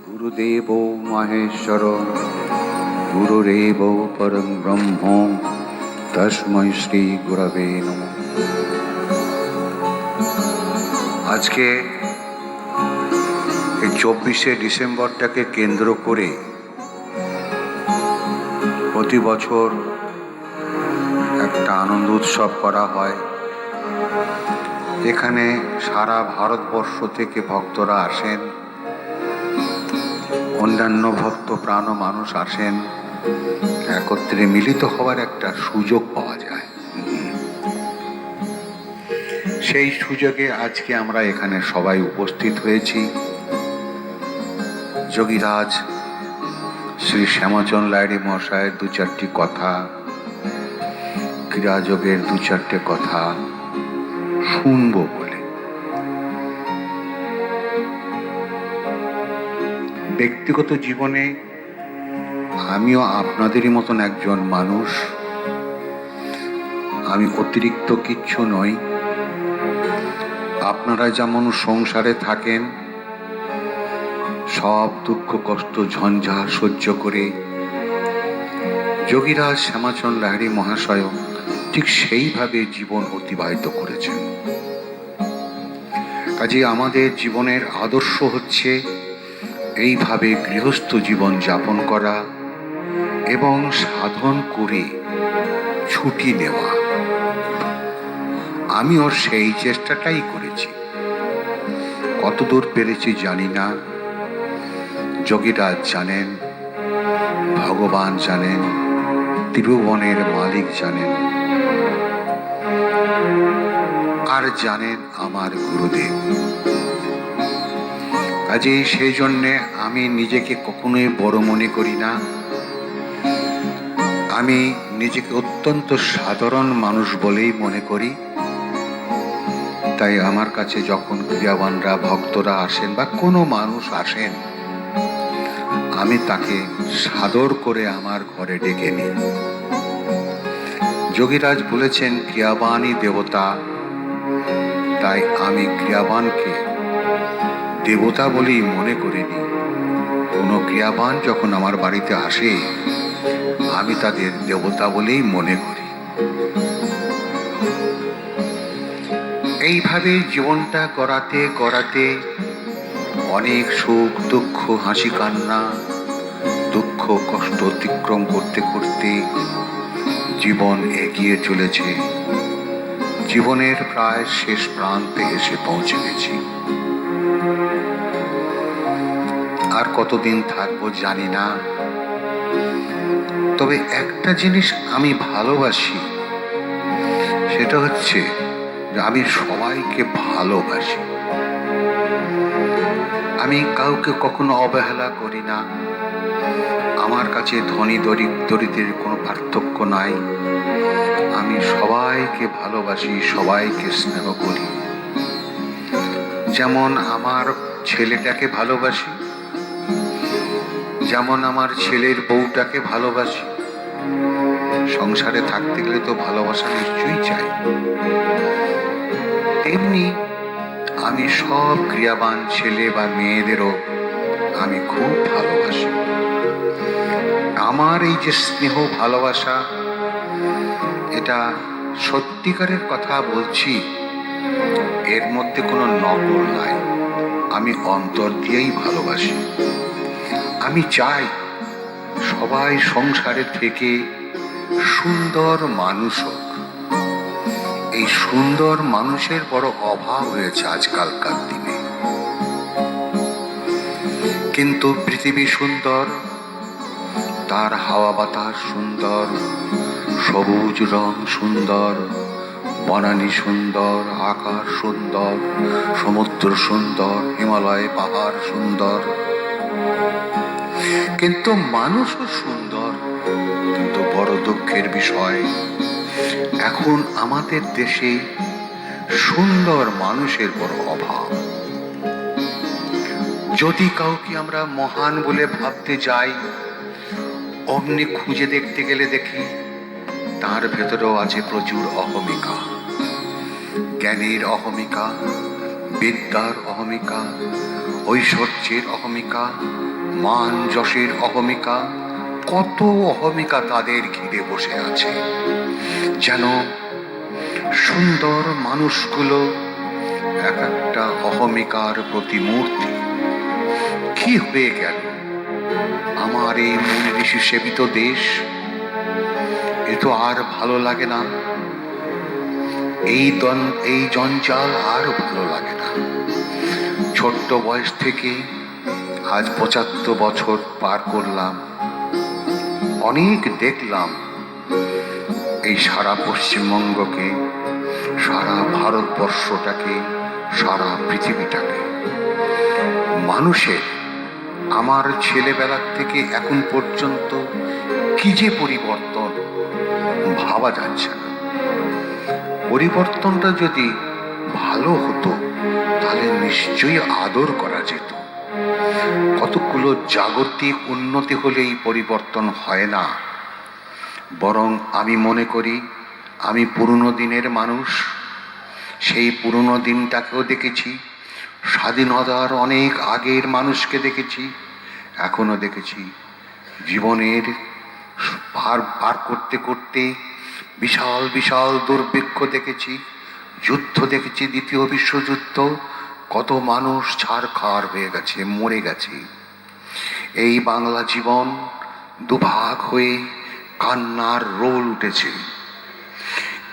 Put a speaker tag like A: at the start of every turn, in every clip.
A: गुरुदेवो महेश्वर गुरुरेव परं ब्रह्म तस्मै श्री गुरवे नमः। আজকে এই 24শে ডিসেম্বরটাকে কেন্দ্র করে প্রতি বছর একটা আনন্দ উৎসব করা হয়। এখানে সারা ভারতবর্ষ থেকে ভক্তরা আসেন, অন্যান্য ভক্ত প্রাণ মানুষ আসেন, একত্রে মিলিত হওয়ার একটা সুযোগ পাওয়া যায়। সেই সুযোগে আজকে আমরা এখানে সবাই উপস্থিত হয়েছি। যোগীরাজ শ্রী শ্যামাচরণ লাহিড়ী মহাশয়ের দু চারটি কথা, ক্রিয়াযোগের দু চারটে কথা শুনব বলে। ব্যক্তিগত জীবনে আমিও আপনাদেরই মতন একজন মানুষ। আমি অতিরিক্ত কিচ্ছু নই। আপনারা যেমন সংসারে থাকেন, সব দুঃখ কষ্ট ঝঞ্ঝা সহ্য করে, যোগীরাজ শ্যামাচরণ লাহিড়ী মহাশয় ঠিক সেইভাবে জীবন অতিবাহিত করেছেন। কাজে আমাদের জীবনের আদর্শ হচ্ছে এইভাবে গৃহস্থ জীবন যাপন করা এবং সাধন করে ছুটি নেওয়া। আমিও সেই চেষ্টাটাই করেছি। কতদূর পেরেছি জানি না, যোগীরাজ জানেন, ভগবান জানেন, ত্রিভুবনের মালিক জানেন, আর জানেন আমার গুরুদেব। কাজেই সেই জন্যে আমি নিজেকে কখনোই বড় মনে করি না। আমি নিজেকে অত্যন্ত সাধারণ মানুষ বলেই মনে করি। তাই আমার কাছে যখন ক্রিয়াবানরা ভক্তরা আসেন বা কোনো মানুষ আসেন, আমি তাকে সাদর করে আমার ঘরে ডেকে নিই। যোগীরাজ বলেছেন ক্রিয়াবানই দেবতা, তাই আমি ক্রিয়াবানকে দেবতা বলেই মনে করে নিই। কোনো ক্রিয়াবান যখন আমার বাড়িতে আসে, আমি তাদের দেবতা বলেই মনে করি। এইভাবে জীবনটা গড়াতে গড়াতে অনেক সুখ দুঃখ হাসি কান্না, দুঃখ কষ্ট অতিক্রম করতে করতে জীবন এগিয়ে চলেছে। জীবনের প্রায় শেষ প্রান্তে এসে পৌঁছে গেছি। আর কতদিন থাকবো জানি না, তবে একটা জিনিস আমি ভালোবাসি, সেটা হচ্ছে যে আমি সবাইকে ভালোবাসি। আমি কাউকে কখনো অবহেলা করি না। আমার কাছে ধনী দরিদ্রের কোনো পার্থক্য নাই। আমি সবাইকে ভালোবাসি, সবাইকে স্নেহ করি। যেমন আমার ছেলেটাকে ভালোবাসি, যেমন আমার ছেলের বউটাকে ভালোবাসি। সংসারে থাকতে গেলে তো ভালোবাসা নিশ্চয়ই চাই। তেমনি আমি সব ক্রিয়াবান ছেলে বা মেয়েদেরও আমি খুব ভালোবাসি। আমার এই যে স্নেহ ভালোবাসা, এটা সত্যিকারের কথা বলছি, এর মধ্যে কোনো নকল নাই। আমি অন্তর দিয়েই ভালোবাসি। আমি চাই সবাই সংসারে থেকে সুন্দর মানুষ হোক। এই সুন্দর মানুষের বড় অভাব হয়েছে আজকালকার দিনে। কিন্তু পৃথিবী সুন্দর, তার হাওয়া বাতাস সুন্দর, সবুজ রং সুন্দর, বনানী সুন্দর, আকাশ সুন্দর, সমুদ্র সুন্দর, হিমালয় পাহাড় সুন্দর, কিন্তু মানুষও সুন্দর। কিন্তু বড় দুঃখের বিষয়, এখন আমাদের দেশে সুন্দর মানুষের বড় অভাব। যদি কাউকে আমরা মহান বলে ভাবতে যাই, অমনি খুঁজে দেখতে গেলে দেখি তার ভেতরেও আছে প্রচুর অহমিকা। জ্ঞানের অহমিকা, বিদ্যার অহমিকা, ঐশ্বর্যের অহমিকা, মান যশের অহমিকা, কত অহমিকা তাদের ঘিরে বসে আছে। যেন সুন্দর মানুষগুলো এক একটা অহমিকার প্রতিমূর্তি। কি হয়ে গেল আমার এই মুনি ঋষি সেবিত দেশ? এ তো আর ভালো লাগে না, এই জঞ্জাল আর ভালো লাগে না। ছোট্ট বয়স থেকে আজ ৭৫ বছর পার করলাম, অনেক দেখলাম এই সারা পশ্চিমবঙ্গকে, সারা ভারতবর্ষটাকে, সারা পৃথিবীটাকে। মানুষের আমার ছেলেবেলার থেকে এখন পর্যন্ত কি যে পরিবর্তন ভাবা যাচ্ছে না। পরিবর্তনটা যদি ভালো হতো তাহলে নিশ্চয়ই আদর করা যেত। কতগুলো জাগতিক উন্নতি হলে এই পরিবর্তন হয় না। বরং আমি মনে করি আমি পুরনো দিনের মানুষ, সেই পুরনো দিনটাকেও দেখেছি, স্বাধীনতার অনেক আগের মানুষকে দেখেছি, এখনো দেখেছি। জীবনের পার করতে করতে বিশাল বিশাল দুর্ভিক্ষ দেখেছি, যুদ্ধ দেখেছি, দ্বিতীয় বিশ্বযুদ্ধ, কত মানুষ ছারখার হয়ে গেছে, মরে গেছে। এই বাংলা জীবন দুভাগ হয়ে কান্নার রোল উঠেছে।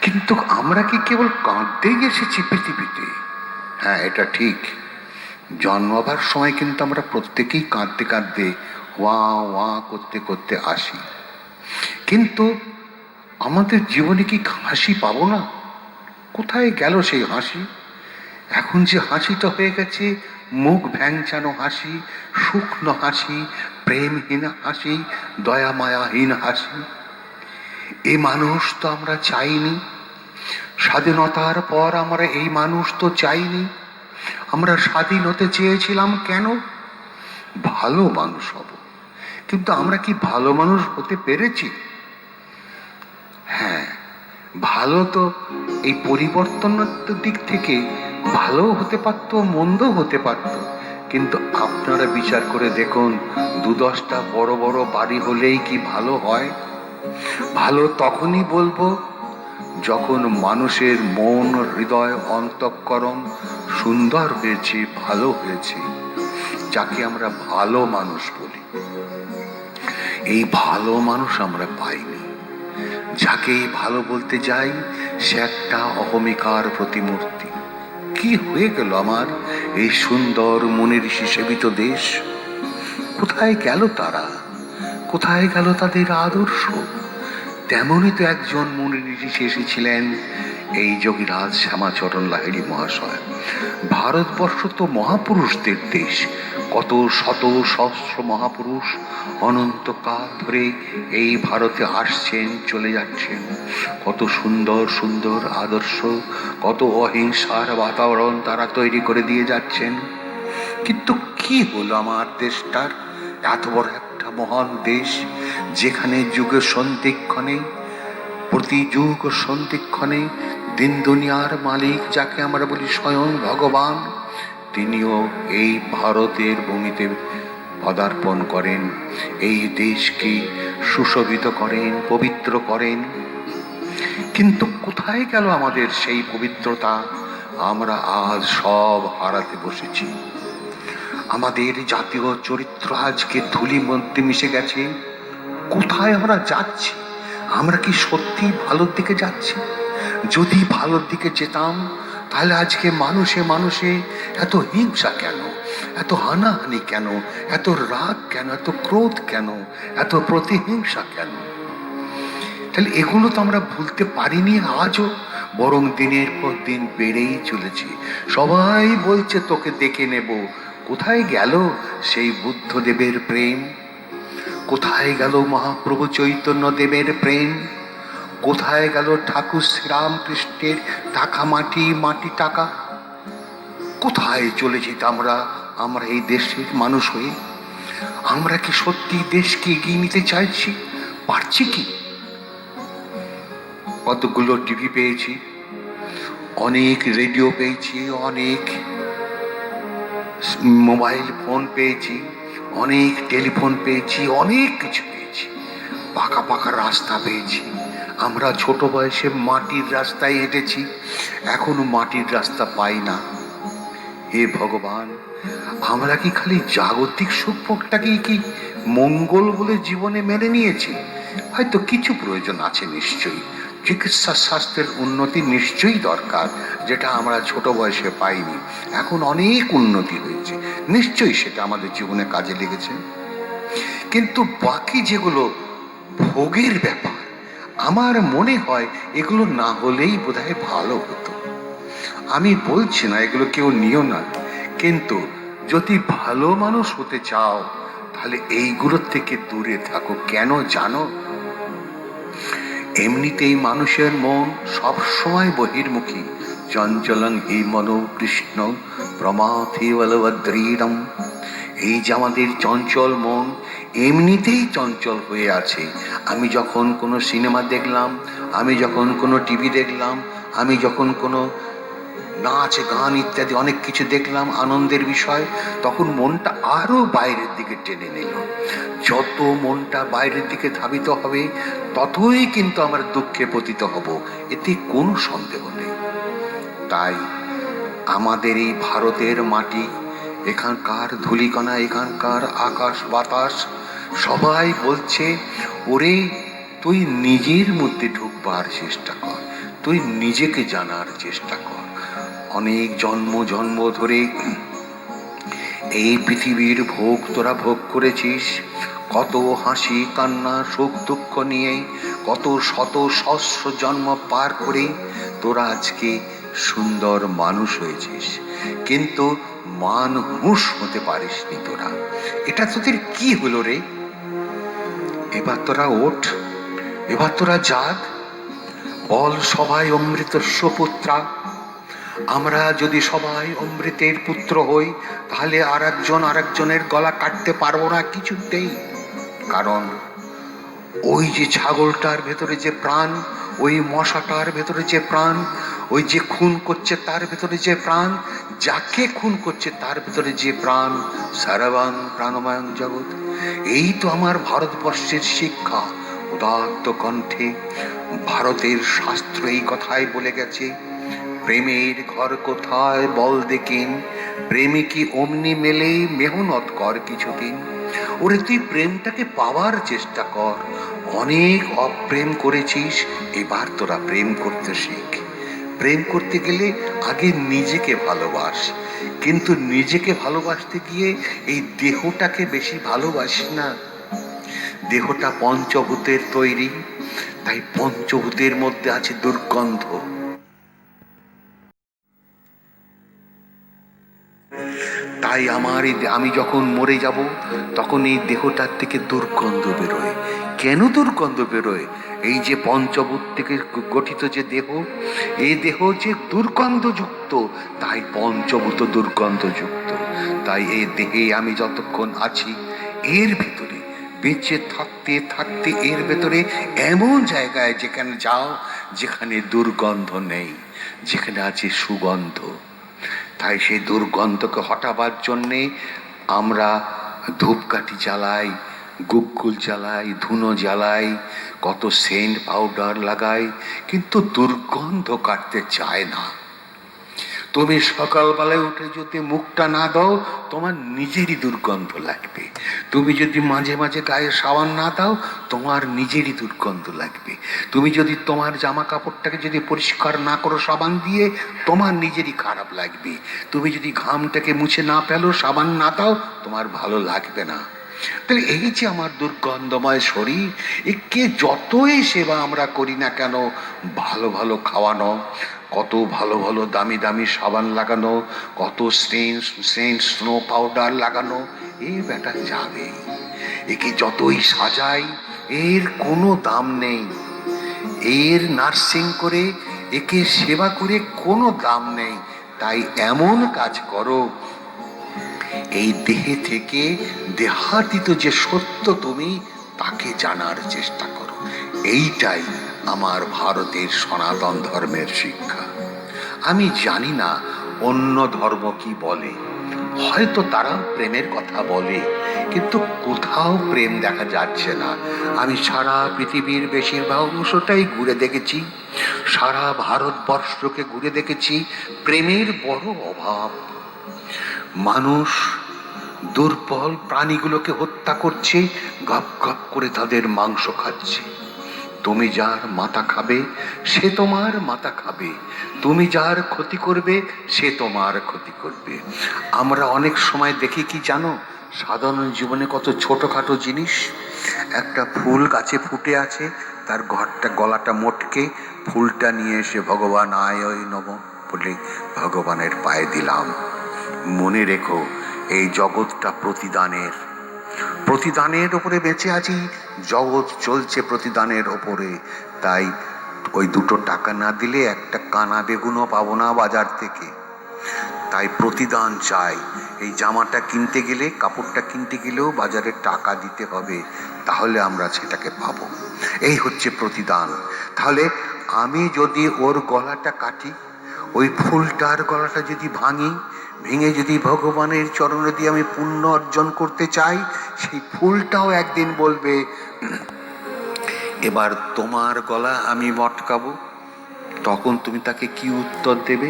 A: কিন্তু আমরা কি কেবল কাঁদতেই এসেছি পৃথিবীতে? হ্যাঁ, এটা ঠিক। জন্মাবার সময় কিন্তু আমরা প্রত্যেকেই কাঁদতে কাঁদতে, ওয়া ওয়া করতে করতে আসি। কিন্তু আমাদের জীবনে কি হাসি পাবো না? কোথায় গেল সেই হাসি? এখন যে হাসিটা হয়ে গেছে মুখ ভ্যাংচানো হাসি, শুকনো হাসি, প্রেমহীন হাসি, দয়া মায়াহীন হাসি। এ মানুষ তো আমরা চাইনি। স্বাধীনতার পর আমরা এই মানুষ তো চাইনি। আমরা স্বাধীন হতে চেয়েছিলাম কেন? ভালো মানুষ হব। কিন্তু আমরা কি ভালো মানুষ হতে পেরেছি? হ্যাঁ, ভালো তো এই পরিবর্তনের দিক থেকে ভালো হতে পারত, মন্দ হতে পারত। কিন্তু আপনারা বিচার করে দেখুন, ২-১০টা বড় বড় বাড়ি হলেই কি ভালো হয়? ভালো তখনই বলবো যখন মানুষের মন, হৃদয়, অন্তঃকরণ সুন্দর হয়েছে, ভালো হয়েছে, যাকে আমরা ভালো মানুষ বলি। এই ভালো মানুষ আমরা পাইনি। যাকে ভালো বলতে যাই সে একটা অহমিকার প্রতিমূর্তি। কি হয়ে গেল আমার এই সুন্দর মুনি ঋষি সেবিত দেশ? কোথায় গেল তারা? কোথায় গেল তাদের আদর্শ? তেমনই তো একজন মুনি ঋষি এসেছিলেন, এই যোগীরাজ শ্যামাচরণ লাহিড়ী মহাশয়। ভারতবর্ষ তো মহাপুরুষদের দেশ। কত শত সহস্র মহাপুরুষ অনন্তকাল ধরে এই ভারতে আসছেন, চলে যাচ্ছেন। কত সুন্দর সুন্দর আদর্শ, কত অহিংসার বাতাবরণ তারা তৈরি করে দিয়ে যাচ্ছেন। কিন্তু কি হলো আমার দেশটার? এত বড় একটা মহান দেশ, যেখানে যুগের সন্ধিক্ষণে, প্রতি যুগ সন্ধিক্ষণে দিন দুনিয়ার মালিক, যাকে আমরা বলি স্বয়ং ভগবান, তিনিও এই ভারতের ভূমিতে পদার্পণ করেন, এই দেশকে সুশোভিত করেন, পবিত্র করেন। কিন্তু কোথায় গেল আমাদের সেই পবিত্রতা? আমরা আজ সব হারাতে বসেছি। আমাদের জাতীয় চরিত্র আজকে ধুলি মধ্যে মিশে গেছে। কোথায় আমরা যাচ্ছি? আমরা কি সত্যি ভালোর দিকে যাচ্ছি? যদি ভালোর দিকে যেতাম তাহলে আজকে মানুষে মানুষে এত হিংসা কেন, এত হানাহানি কেন, এত রাগ কেন, এত ক্রোধ কেন, এত প্রতিহিংসা কেন? তাহলে এগুলো তো আমরা ভুলতে পারিনি আজও, বরং দিনের পর দিন বেড়েই চলেছে। সবাই বলছে তোকে দেখে নেব। কোথায় গেল সেই বুদ্ধদেবের প্রেম? কোথায় গেল মহাপ্রভু চৈতন্য দেবের প্রেম? কোথায় গেল ঠাকুর শ্রীরামকৃষ্ণের টাকা মাটি, মাটি টাকা? কোথায় চলেছি আমরা এই দেশের মানুষ হয়ে? আমরা কি সত্যি দেশকে এগিয়ে নিতে চাইছি? পারছি কি? কতগুলো টিভি পেয়েছি, অনেক রেডিও পেয়েছি, অনেক মোবাইল ফোন পেয়েছি, অনেক টেলিফোন পেয়েছি, অনেক কিছু পেয়েছি, পাকা পাকা রাস্তা পেয়েছি। আমরা ছোট বয়সে মাটির রাস্তায় হেঁটেছি, এখনো মাটির রাস্তা পাই না। হে ভগবান, আমরা কি খালি জাগতিক সুখভোগটাকেই কি মঙ্গল বলে জীবনে মেনে নিয়েছি? হয়তো কিছু প্রয়োজন আছে নিশ্চয়ই, চিকিৎসা স্বাস্থ্যের উন্নতি নিশ্চয়ই দরকার, যেটা আমরা ছোট বয়সে পাইনি। এখন অনেক উন্নতি হয়েছে, নিশ্চয়ই সেটা আমাদের জীবনে কাজে লেগেছে। কিন্তু বাকি যেগুলো ভোগের ব্যাপার, আমার মনে হয় এগুলো না হলেই বোধহয় ভালো হতো। আমি বলছি না এগুলো কেউ নিও না, কিন্তু যদি ভালো মানুষ হতে চাও তাহলে এইগুলোর থেকে দূরে থাকো। কেন জানো? এমনিতেই মানুষের মন সবসময় বহির্মুখী। চঞ্চলং হি মনো কৃষ্ণ প্রমাথি বলভদ্রীরম। এই যে আমাদের চঞ্চল মন এমনিতেই চঞ্চল হয়ে আছে। আমি যখন কোনো সিনেমা দেখলাম, আমি যখন কোনো টিভি দেখলাম, আমি যখন কোনো নাচ গান ইত্যাদি অনেক কিছু দেখলাম আনন্দের বিষয়, তখন মনটা আরো বাইরের দিকে টেনে নিল। যত মনটা বাইরের দিকে ধাবিত হবে ততই কিন্তু আমরা দুঃখে পতিত হব, এতে কোনো সন্দেহ নেই। তাই আমাদের এই ভারতের মাটি, এখানকার ধূলিকণা, এখানকার আকাশ বাতাস সবাই বলছে, ওরে তুই নিজের মধ্যে ঢুকবার চেষ্টা কর, তুই নিজেকে জানার চেষ্টা কর। অনেক জন্ম জন্ম ধরে এই পৃথিবীর ভোগ তোরা ভোগ করেছিস, কত হাসি কান্না সুখ দুঃখ নিয়ে কত শত সহস্র জন্ম পার করে তোরা আজকে সুন্দর মানুষ হয়েছিস, কিন্তু মানুষ হতে পারিসনি তোরা। এটা তোদের কি হলো রে? এবার তোরা ওঠ, এবার তোরা জাগ, বল সবাই অমৃতস্য পুত্রা। আমরা যদি সবাই অমৃতের পুত্র হই তাহলে আরেকজনের গলা কাটতে পারবো না কিছুতেই। কারণ ওই যে ছাগলটার ভেতরে যে প্রাণ, ওই মশাটার ভেতরে যে প্রাণ, ওই যে খুন করছে তার ভেতরে যে প্রাণ, যাকে খুন করছে তার ভেতরে যে প্রাণ, সারাবাং প্রাণময় জগৎ। এই তো আমার ভারতবর্ষের শিক্ষা। উদাত্ত কণ্ঠে ভারতের শাস্ত্র এই কথাই বলে গেছে, প্রেমের ঘর কোথায় বল দেখিন, প্রেমে কি অমনি মেলে, মেহনত কর কিছুদিন। ওরে তুই প্রেমটাকে পাওয়ার চেষ্টা কর। অনেক অপ্রেম করেছিস, এবার তোরা প্রেম করতে শিখ। প্রেম করতে গেলে আগে নিজেকে ভালোবাস, কিন্তু নিজেকে ভালোবাসতে গিয়ে এই দেহটাকে বেশি ভালোবাসিস না। দেহটা পঞ্চভূতের তৈরি, তাই পঞ্চভূতের মধ্যে আছে দুর্গন্ধ। তাই আমি যখন মরে যাব তখন এই দেহটার থেকে দুর্গন্ধ বেরোয়। কেন দুর্গন্ধ বেরোয়? এই যে পঞ্চভূত থেকে গঠিত যে দেহ, এই দেহ যে দুর্গন্ধযুক্ত, তাই পঞ্চভূত দুর্গন্ধযুক্ত। তাই এই দেহে আমি যতক্ষণ আছি, এর ভিতরে বেঁচে থাকতে থাকতে এর ভেতরে এমন জায়গায় যেখানে যাও যেখানে দুর্গন্ধ নেই, যেখানে আছে সুগন্ধ। তাই সেই দুর্গন্ধকে হটাবার জন্যে আমরা ধূপকাঠি জ্বালাই, গুগ্গুল জ্বালাই, ধুনো জ্বালাই, কত সেন্ট পাউডার লাগাই, কিন্তু দুর্গন্ধ কাটতে চায় না। তুমি সকালবেলায় উঠে যদি মুখটা না দাও তোমার নিজেরই দুর্গন্ধ লাগবে। তুমি যদি মাঝে মাঝে গায়ে সাবান না দাও তোমার নিজেরই দুর্গন্ধ লাগবে। তুমি যদি তোমার জামা কাপড়টাকে যদি পরিষ্কার না করো সাবান দিয়ে, তোমার নিজেরই খারাপ লাগবে। তুমি যদি ঘামটাকে মুছে না ফেলো, সাবান না দাও, তোমার ভালো লাগবে না। তাহলে এই যে আমার দুর্গন্ধময় শরীর, একে যতই সেবা আমরা করি না কেন, ভালো ভালো খাওয়ানো, কত ভালো ভালো দামি দামি সাবান লাগানো, কত সেন্ট স্নো পাউডার লাগানো, এই ব্যাটা যাবে। একে যতই সাজাই এর কোনো দাম নেই, এর নার্সিং করে একে সেবা করে কোনো দাম নেই। তাই এমন কাজ করো, এই দেহে থেকে দেহাতীত যে সত্য তুমি তাকে জানার চেষ্টা করো। এইটাই আমার ভারতের সনাতন ধর্মের শিক্ষা। আমি জানি না অন্য ধর্ম কি বলে, হয়তো তারা প্রেমের কথা বলে, কিন্তু কোথাও প্রেম দেখা যাচ্ছে না। আমি সারা পৃথিবীর বেশিরভাগ অংশটাই ঘুরে দেখেছি, সারা ভারতবর্ষকে ঘুরে দেখেছি, প্রেমের বড় অভাব। মানুষ দুর্বল প্রাণীগুলোকে হত্যা করছে, গপ গপ করে তাদের মাংস খাচ্ছে। তুমি যার মাথা খাবে সে তোমার মাথা খাবে, তুমি যার ক্ষতি করবে সে তোমার ক্ষতি করবে। আমরা অনেক সময় দেখি কি জানো, সাধারণ জীবনে কত ছোটখাটো জিনিস, একটা ফুল গাছে ফুটে আছে, তার ঘরটা গলাটা মোটকে ফুলটা নিয়ে এসে ভগবান আয় ওই নম বলে ভগবানের পায়ে দিলাম। মনে রেখো, এই জগৎটা প্রতিদানের, প্রতিদানের ওপরে বেঁচে আছি, জগৎ চলছে প্রতিদানের ওপরে। তাই ওই 2 টাকা না দিলে একটা কানা বেগুনও পাবো না বাজার থেকে। তাই প্রতিদান চাই। এই জামাটা কিনতে গেলে, কাপড়টা কিনতে গেলেও বাজারে টাকা দিতে হবে, তাহলে আমরা সেটাকে পাবো। এই হচ্ছে প্রতিদান। তাহলে আমি যদি ওর গলাটা কাটি, ওই ফুলটার গলাটা যদি ভাঙি, ভেঙে যদি ভগবানের চরণে দিয়ে আমি পুণ্য অর্জন করতে চাই, সেই ফুলটাও একদিন বলবে এবার তোমার গলা আমি মটকাবো। তখন তুমি তাকে কি উত্তর দেবে?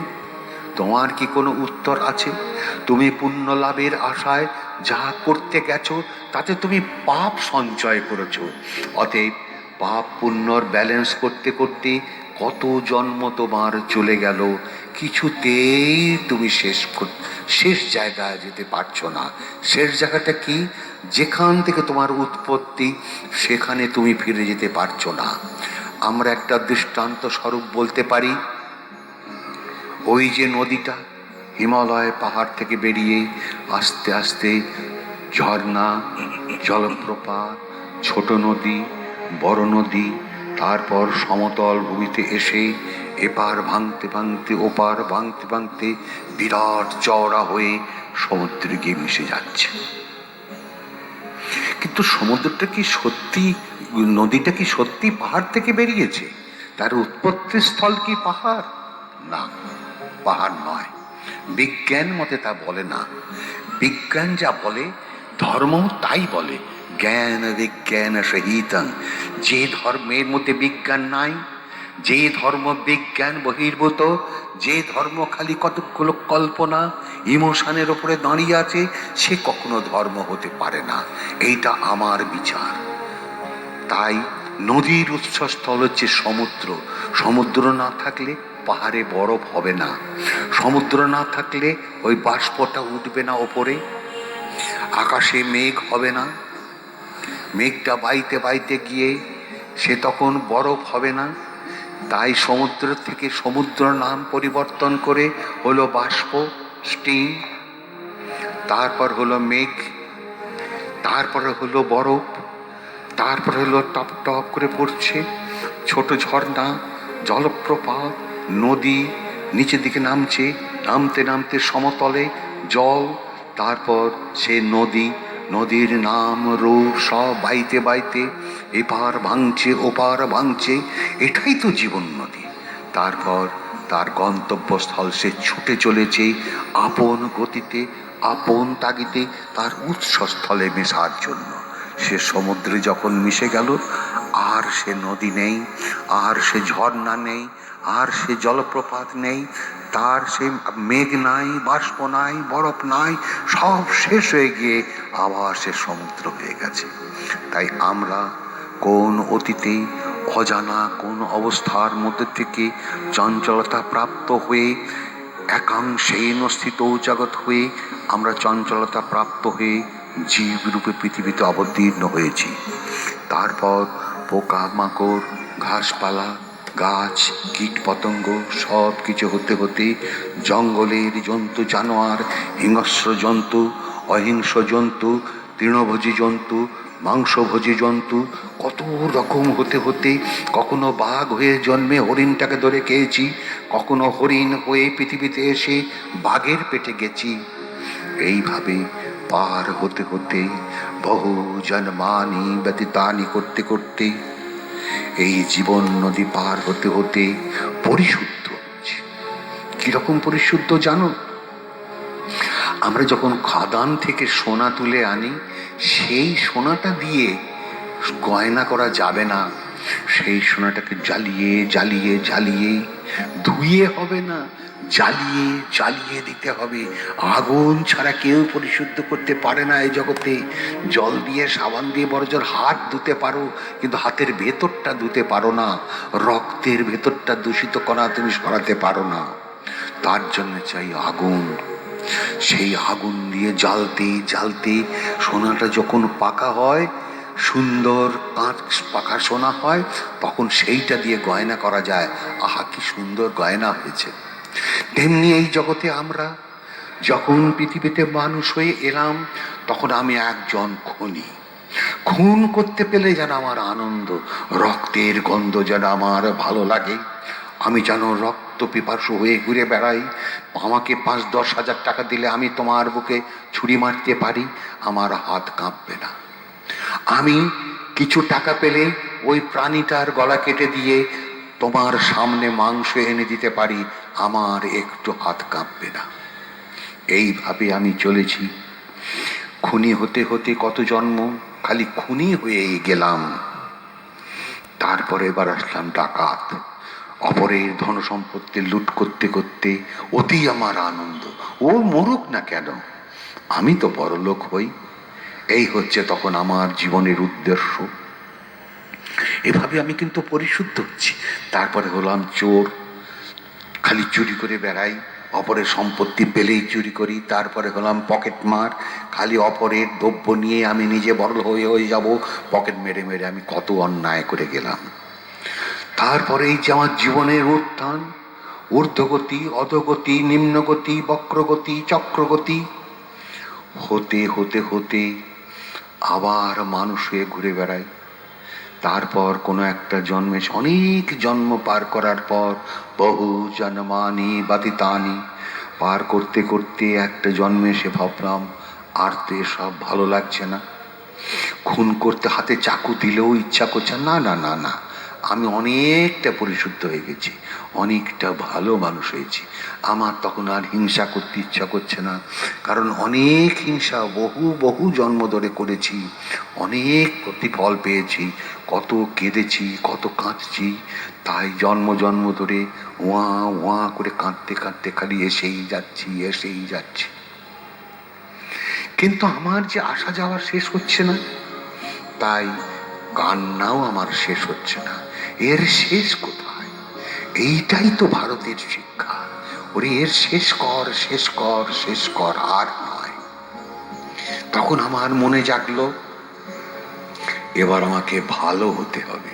A: তোমার কি কোনো উত্তর আছে? তুমি পুণ্য লাভের আশায় যা করতে গেছো তাতে তুমি পাপ সঞ্চয় করেছো। অতএব পাপ পুণ্যর ব্যালেন্স করতে করতে কত জন্ম তোমার চলে গেল, কিছুতেই তুমি শেষ জায়গায় যেতে পারছো না। শেষ জায়গাটা কি? যেখান থেকে তোমার উৎপত্তি সেখানে তুমি ফিরে যেতে পারছো না। আমরা একটা দৃষ্টান্ত স্বরূপ বলতে পারি, ওই যে নদীটা হিমালয় পাহাড় থেকে বেরিয়ে আস্তে আস্তে ঝর্ণা, জলপ্রপাত, ছোট নদী, বড় নদী, তারপর সমতল ভূমিতে এসে এপার ভাঙতে ভাঙতে ওপার ভাঙতে ভাঙতে বিরাট চওড়া হয়ে সমুদ্রে গিয়ে মিশে যাচ্ছে। কিন্তু সমুদ্রটা কি সত্যি, নদীটা কি সত্যি পাহাড় থেকে বেরিয়েছে? তার উৎপত্তি স্থল কি পাহাড়? না, পাহাড় নয়। বিজ্ঞান মতে তা বলে না। বিজ্ঞান যা বলে, ধর্ম তাই বলে। জ্ঞান বিজ্ঞান সহিতং। যে ধর্মের মধ্যে বিজ্ঞান নাই, যে ধর্ম বিজ্ঞান বহির্ভূত, যে ধর্ম খালি কতগুলো কল্পনা ইমোশনের উপরে দাঁড়িয়ে আছে, সে কখনো ধর্ম হতে পারে না। এইটা আমার বিচার। তাই নদীর উৎসস্থল হচ্ছে সমুদ্র। সমুদ্র না থাকলে পাহাড়ে বরফ হবে না, সমুদ্র না থাকলে ওই বাষ্পটা উঠবে না ওপরে, আকাশে মেঘ হবে না, মেঘটা বাইতে বাইতে গিয়ে সে তখন বরফ হবে না। তাই সমুদ্র থেকে সমুদ্র নাম পরিবর্তন করে হলো বাষ্প, স্টিম, তারপর হলো মেঘ, তারপরে হলো বরফ, তারপরে হলো টপ টপ করে পড়ছে ছোট ঝর্ণা, জলপ্রপাত, নদী নিচের দিকে নামছে, নামতে নামতে সমতলে জল, তারপর সে নদী, নদীর নাম রূপ সব বাইতে বাইতে এপার ভাঙছে ওপার ভাঙছে। এটাই তো জীবন নদী। তারপর তার গন্তব্যস্থল সে ছুটে চলেছে আপন গতিতে, আপন তাগিদে তার উৎসস্থলে মেশার জন্য। সে সমুদ্রে যখন মিশে গেল, আর সে নদী নেই, আর সে ঝর্ণা নেই, আর সে জলপ্রপাত নেই, তার সে মেঘ নাই, বাষ্প নাই, বরফ নাই, সব শেষ হয়ে গিয়ে আবার সে সমুদ্র হয়ে গেছে। তাই আমরা কোন অতীতে অজানা কোন অবস্থার মধ্যে থেকে চঞ্চলতা প্রাপ্ত হয়ে একাংশেন স্থিত জগৎ হয়ে আমরা চঞ্চলতা প্রাপ্ত হয়ে জীব রূপে পৃথিবীতে অবতীর্ণ হয়েছি। তারপর পোকা মাকড়, ঘাসপালা, গাছ, কীট পতঙ্গ সব কিছু হতে হতে জঙ্গলের জন্তু জানোয়ার, হিংস্র জন্তু, অহিংস জন্তু, তৃণভোজী জন্তু, মাংসভোজী জন্তু, কত রকম হতে হতে কখনো বাঘ হয়ে জন্মে হরিণটাকে ধরে খেয়েছি, কখনো হরিণ হয়ে পৃথিবীতে এসে বাঘের পেটে গেছি। এইভাবে পার হতে হতে বহু জন্মানি ব্যতীতানি করতে করতে এই জীবন নদী পার হতে হতে পরিশুদ্ধ হচ্ছে। কিরকম পরিশুদ্ধ জানো? আমরা যখন খাদান থেকে সোনা তুলে আনি, সেই সোনাটা দিয়ে গয়না করা যাবে না। সেই সোনাটাকে জ্বালিয়ে জ্বালিয়ে জ্বালিয়ে, ধুয়ে হবে না, জ্বালিয়ে জ্বালিয়ে দিতে হবে। আগুন ছাড়া কেউ পরিশুদ্ধ করতে পারে না এই জগতে। জল দিয়ে সাবান দিয়ে বড়জোর হাত ধুতে পারো, কিন্তু হাতের ভেতরটা ধুতে পারো না। রক্তের ভেতরটা দূষিত করা তুমি সরাতে পারো না। তার জন্য চাই আগুন। সেই আগুন দিয়ে জ্বালতে জ্বালতে সোনাটা যখন পাকা হয়, সুন্দর কাঁচ পাকা সোনা হয়, তখন সেইটা দিয়ে গয়না করা যায়। আহা, কি সুন্দর গয়না হয়েছে। তেমনি এই জগতে আমরা যখন পৃথিবীতে মানুষ হয়ে এলাম, তখন আমি একজন খনি। খুন করতে পেলে যেন আমার আনন্দ, রক্তের গন্ধ যেন আমার ভালো লাগে। আমি যেন রক্ত পিপাসু হয়ে ঘুরে বেড়াই। আমাকে 5-10 হাজার টাকা দিলে আমি তোমার বুকে ছুরি মারতে পারি, আমার হাত কাঁপবে না। আমি কিছু টাকা পেলে ওই প্রাণীটার গলা কেটে দিয়ে তোমার সামনে মাংস এনে দিতে পারি, আমার একটু হাত কাঁপবে না। এইভাবে আমি চলেছি। খুনি হতে হতে কত জন্ম, খালি খুনি হয়ে গেলাম। তারপরে এবার আসলাম ডাকাত। অপরের ধন সম্পত্তি লুট করতে করতে অতি আমার আনন্দ। ও মরুক না কেন, আমি তো বড়লোক হই। এই হচ্ছে তখন আমার জীবনের উদ্দেশ্য। এভাবে আমি কিন্তু পরিশুদ্ধ হচ্ছি। তারপরে হলাম চোর, খালি চুরি করে বেড়াই, অপরের সম্পত্তি পেলেই চুরি করি। তারপরে হলাম পকেট মার, খালি অপরের দ্রব্য নিয়ে আমি নিজে বড় হয়ে যাব। পকেট মেরে মেরে আমি কত অন্যায় করে গেলাম। তারপরে এই যে আমার জীবনের উত্থান, ঊর্ধ্বগতি, অধোগতি, নিম্নগতি, বক্রগতি, চক্রগতি, হতে হতে হতে আবার মানুষ হয়ে ঘুরে বেড়াই। তারপর কোনো একটা জন্মে, অনেক জন্ম পার করার পর, বহু জন্মানি বাতিতানি পার করতে করতে একটা জন্মে এসে ভাবলাম আর তো এসব ভালো লাগছে না। খুন করতে হাতে চাকু দিলেও ইচ্ছা করছে না। না না না, আমি অনেকটা পরিশুদ্ধ হয়ে গেছি, অনেকটা ভালো মানুষ হয়েছি। আমার তখন আর হিংসা করতে ইচ্ছা করছে না, কারণ অনেক হিংসা বহু বহু জন্ম ধরে করেছি, অনেক প্রতিফল পেয়েছি, কত কেঁদেছি, কত কাঁদছি। তাই জন্ম জন্ম ধরে ওয়া ওয়া করে কাঁদতে কাঁদতে খালি এসেই যাচ্ছি এসেই যাচ্ছি। কিন্তু আমার যে আসা যাওয়ার শেষ হচ্ছে না, তাই কান্নাও আমার শেষ হচ্ছে না। এর শেষ কোথায়? এইটাই তো ভারতের শিক্ষা। ওরে, এর শেষ কর, শেষ কর, শেষ কর, আর নয়। তখন আমার মনে জাগলো, এবার আমাকে ভালো হতে হবে।